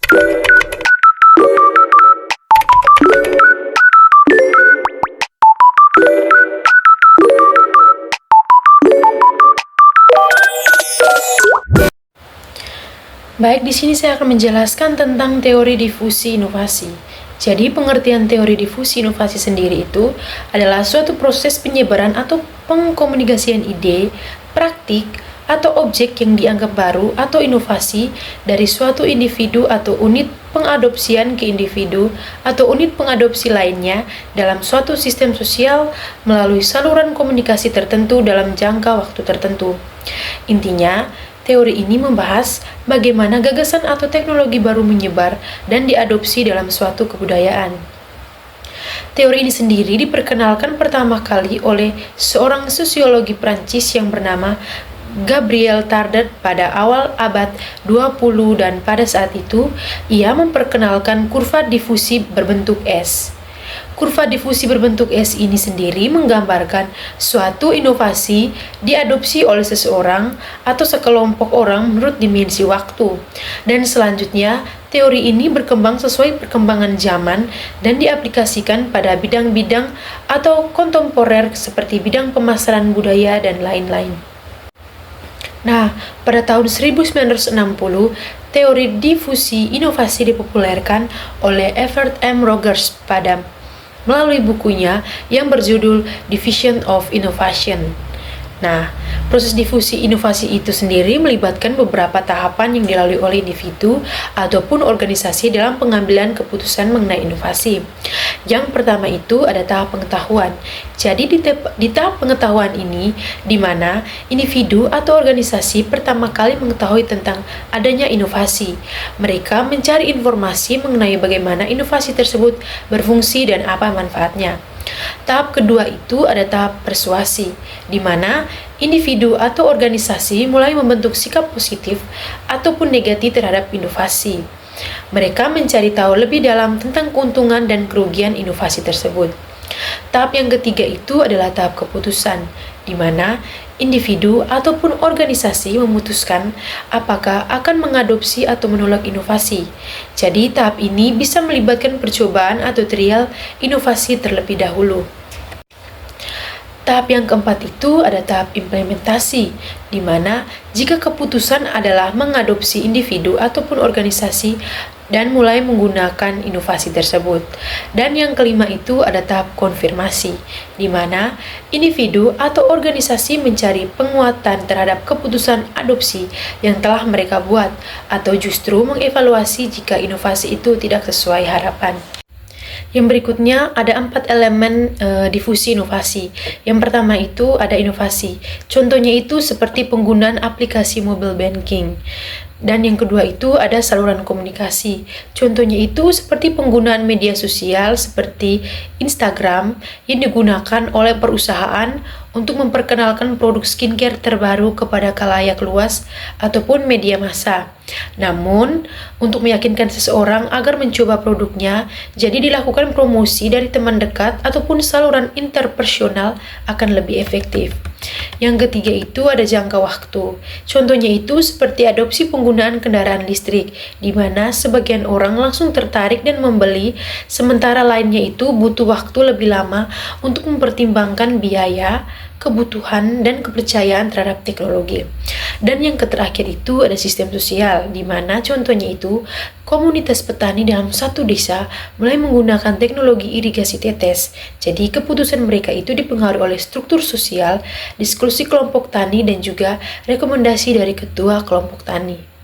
Baik, di sini saya akan menjelaskan tentang teori difusi inovasi. Jadi, pengertian teori difusi inovasi sendiri itu adalah suatu proses penyebaran atau pengkomunikasian ide, praktik, atau objek yang dianggap baru atau inovasi dari suatu individu atau unit pengadopsian ke individu atau unit pengadopsi lainnya dalam suatu sistem sosial melalui saluran komunikasi tertentu dalam jangka waktu tertentu. Intinya, teori ini membahas bagaimana gagasan atau teknologi baru menyebar dan diadopsi dalam suatu kebudayaan. Teori ini sendiri diperkenalkan pertama kali oleh seorang sosiologi Prancis yang bernama Gabriel Tardet pada awal abad 20 dan pada saat itu ia memperkenalkan kurva difusi berbentuk S. Kurva difusi berbentuk S ini sendiri menggambarkan suatu inovasi diadopsi oleh seseorang atau sekelompok orang menurut dimensi waktu. Dan selanjutnya, teori ini berkembang sesuai perkembangan zaman dan diaplikasikan pada bidang-bidang atau kontemporer seperti bidang pemasaran budaya dan lain-lain. Nah, pada tahun 1960, teori difusi inovasi dipopulerkan oleh Everett M. Rogers melalui bukunya yang berjudul Diffusion of Innovation. Nah, proses difusi inovasi itu sendiri melibatkan beberapa tahapan yang dilalui oleh individu ataupun organisasi dalam pengambilan keputusan mengenai inovasi. Yang pertama itu ada tahap pengetahuan. Jadi di tahap pengetahuan ini, di mana individu atau organisasi pertama kali mengetahui tentang adanya inovasi. Mereka mencari informasi mengenai bagaimana inovasi tersebut berfungsi dan apa manfaatnya. Tahap kedua itu ada tahap persuasi, di mana individu atau organisasi mulai membentuk sikap positif ataupun negatif terhadap inovasi. Mereka mencari tahu lebih dalam tentang keuntungan dan kerugian inovasi tersebut. Tahap yang ketiga itu adalah tahap keputusan, di mana individu ataupun organisasi memutuskan apakah akan mengadopsi atau menolak inovasi. Jadi, tahap ini bisa melibatkan percobaan atau trial inovasi terlebih dahulu. Tahap yang keempat itu ada tahap implementasi, di mana jika keputusan adalah mengadopsi individu ataupun organisasi dan mulai menggunakan inovasi tersebut. Dan yang kelima itu ada tahap konfirmasi, di mana individu atau organisasi mencari penguatan terhadap keputusan adopsi yang telah mereka buat, atau justru mengevaluasi jika inovasi itu tidak sesuai harapan. Yang berikutnya ada 4 elemen difusi inovasi. Yang pertama itu ada inovasi. Contohnya itu seperti penggunaan aplikasi mobile banking. Dan yang kedua itu ada saluran komunikasi. Contohnya itu seperti penggunaan media sosial seperti Instagram yang digunakan oleh perusahaan untuk memperkenalkan produk skincare terbaru kepada khalayak luas ataupun media massa. Namun, untuk meyakinkan seseorang agar mencoba produknya, jadi dilakukan promosi dari teman dekat ataupun saluran interpersonal akan lebih efektif. Yang ketiga itu ada jangka waktu. Contohnya itu seperti adopsi penggunaan kendaraan listrik, di mana sebagian orang langsung tertarik dan membeli, sementara lainnya itu butuh waktu lebih lama untuk mempertimbangkan biaya, kebutuhan, dan kepercayaan terhadap teknologi. Dan yang terakhir itu ada sistem sosial, di mana contohnya itu komunitas petani dalam satu desa mulai menggunakan teknologi irigasi tetes. Jadi keputusan mereka itu dipengaruhi oleh struktur sosial, diskusi kelompok tani, dan juga rekomendasi dari ketua kelompok tani.